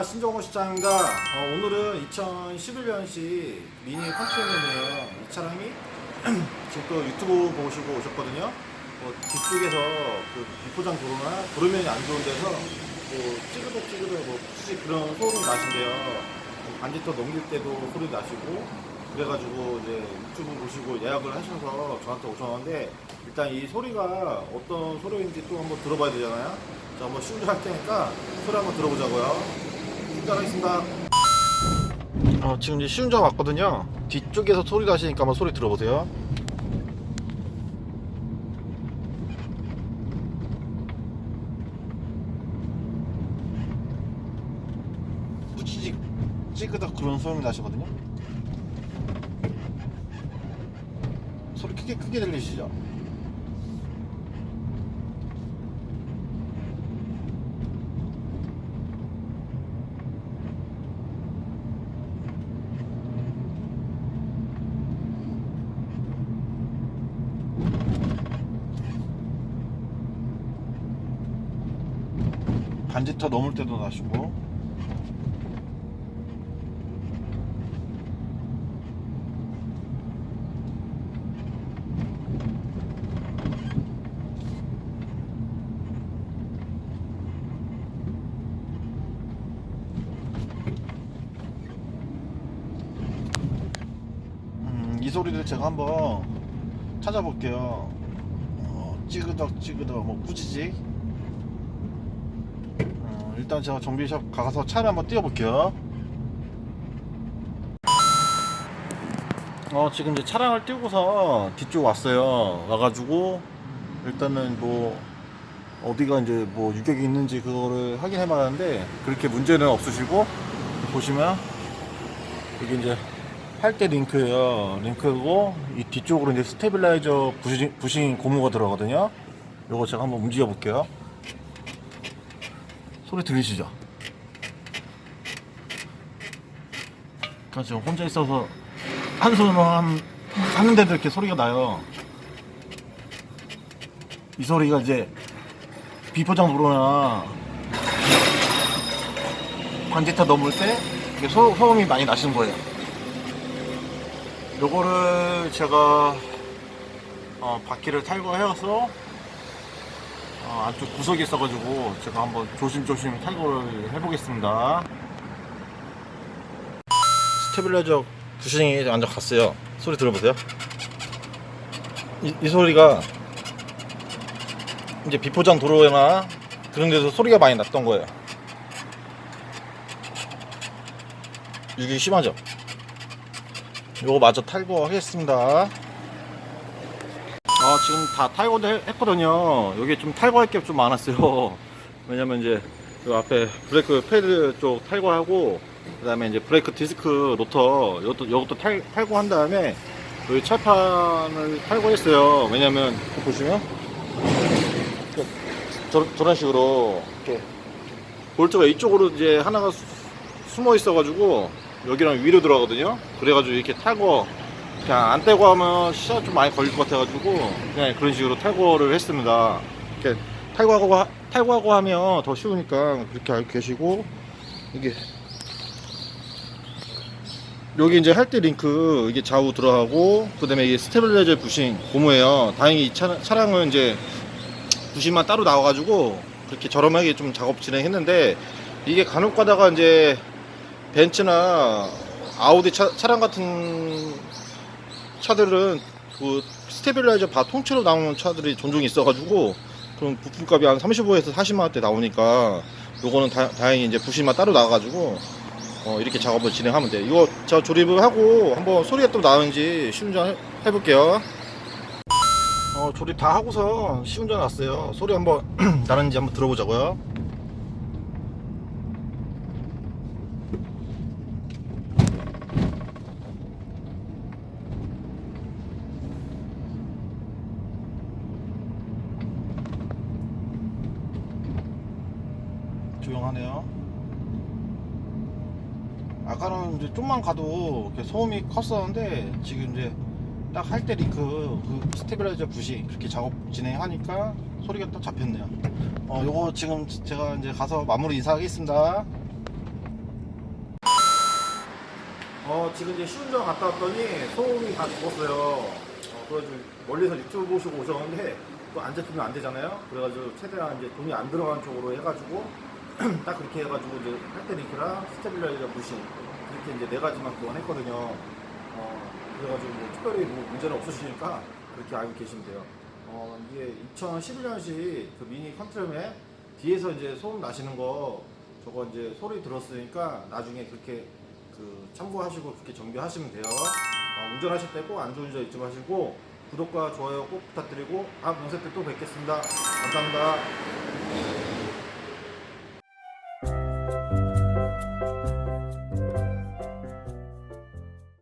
신정호 시장입니다. 오늘은 2011년식 미니 컨테이너네요. 이 차량이 지금 또 유튜브 보시고 오셨거든요. 뒤쪽에서 그 비포장 도로나 도로면이 안 좋은 데서 찌그덕 혹시 그런 소음이 나신대요. 반지터 넘길 때도 소리 나시고 그래가지고 이제 유튜브 보시고 예약을 하셔서 저한테 오셨는데, 일단 이 소리가 어떤 소리인지 또 한번 들어봐야 되잖아요. 자, 한번 시운전할 테니까 소리 한번 들어보자고요. 시작하겠습니다. 지금 이제 시운전 왔거든요. 뒤쪽에서 소리 나시니까 한번 소리 들어보세요. 뿌찌직 찌그덕 그런 소음이 나시거든요. 소리 크게 들리시죠? 반지터 넘을 때도 나시고. 이 소리를 제가 한번 찾아볼게요. 찌그덕 뭐 뿌지직. 일단 제가 정비샵 가서 차를 한번 띄워볼게요. 지금 이제 차량을 띄우고서 뒤쪽 왔어요. 와가지고 일단은 뭐 어디가 이제 뭐 유격이 있는지 그거를 확인해 봤는데 그렇게 문제는 없으시고, 보시면 여기 이제 할때 링크예요. 링크고 이 뒤쪽으로 이제 스테빌라이저 부싱 고무가 들어가거든요. 요거 제가 한번 움직여 볼게요. 소리 들리시죠? 그러니까 지금 혼자 있어서 한 손으로 하는데도 이렇게 소리가 나요. 이 소리가 이제 비포장 도로나 관제타 넘을 때 이게 소음이 많이 나시는 거예요. 요거를 제가 바퀴를 탈거해서 안쪽 구석이 있어가지고 제가 한번 조심조심 탈거를 해보겠습니다. 스테빌라이저 부싱이 완전 갔어요. 소리 들어보세요. 이 소리가 이제 비포장 도로나 그런 데서 소리가 많이 났던 거예요. 이게 심하죠? 요거 마저 탈거하겠습니다. 지금 다 탈거도 했거든요. 여기 좀 탈거할 게 좀 많았어요. 왜냐면 이제 요 앞에 브레이크 패드 쪽 탈거하고, 그 다음에 이제 브레이크 디스크 로터 이것도 탈거한 다음에 여기 철판을 탈거했어요. 왜냐면 보시면 저런 식으로 이렇게 볼트가 이쪽으로 이제 하나가 숨어 있어가지고 여기랑 위로 들어가거든요. 그래가지고 이렇게 탈거 그냥 안 떼고 하면 시간 좀 많이 걸릴 것 같아가지고 그냥 그런 식으로 탈거를 했습니다. 이렇게 탈거하고 하면 더 쉬우니까 그렇게 알고 계시고, 여기 이제 할 때 링크 이게 좌우 들어가고, 그 다음에 이게 스테빌라이저 부싱 고무예요. 다행히 이 차량은 이제 부싱만 따로 나와가지고 그렇게 저렴하게 좀 작업 진행했는데, 이게 간혹 가다가 이제 벤츠나 아우디 차량 같은 차들은 그 스테빌라이저 바 통째로 나오는 차들이 종종 있어가지고 그럼 부품값이 한 35에서 40만원대 나오니까 요거는 다행히 이제 부심만 따로 나와가지고 이렇게 작업을 진행하면 돼요. 이거 제가 조립을 하고 한번 소리가 또 나는지 시운전 해볼게요. 조립 다 하고서 시운전 왔어요. 소리 한번 나는지 한번 들어보자고요. 조용하네요. 아까는 이제 좀만 가도 소음이 컸었는데 지금 이제 딱 할 때 링크 그 스테빌라이저 부시 그렇게 작업 진행하니까 소리가 또 잡혔네요. 요거 지금 제가 이제 가서 마무리 인사하겠습니다. 지금 이제 시운전 갔다 왔더니 소음이 다 죽었어요. 그래가지고 멀리서 유튜브 보시고 오셨는데 또 안 잡히면 안 되잖아요. 그래가지고 최대한 이제 돈이 안 들어간 쪽으로 해가지고 딱 그렇게 해가지고 이제 할때 링크랑 스테빌라이저 부신 이렇게 이제 4가지만 교환했거든요. 그래가지고 뭐 특별히 뭐 문제는 없으시니까 그렇게 알고 계시면 돼요. 이게 2011년식 그 미니 컨트롤에 뒤에서 이제 소음 나시는 거 저거 이제 소리 들었으니까 나중에 그렇게 그 참고하시고 그렇게 정비하시면 돼요. 운전하실 때 꼭 안전운전 잊지 마시고 구독과 좋아요 꼭 부탁드리고 다음 영상 때 또 뵙겠습니다. 감사합니다.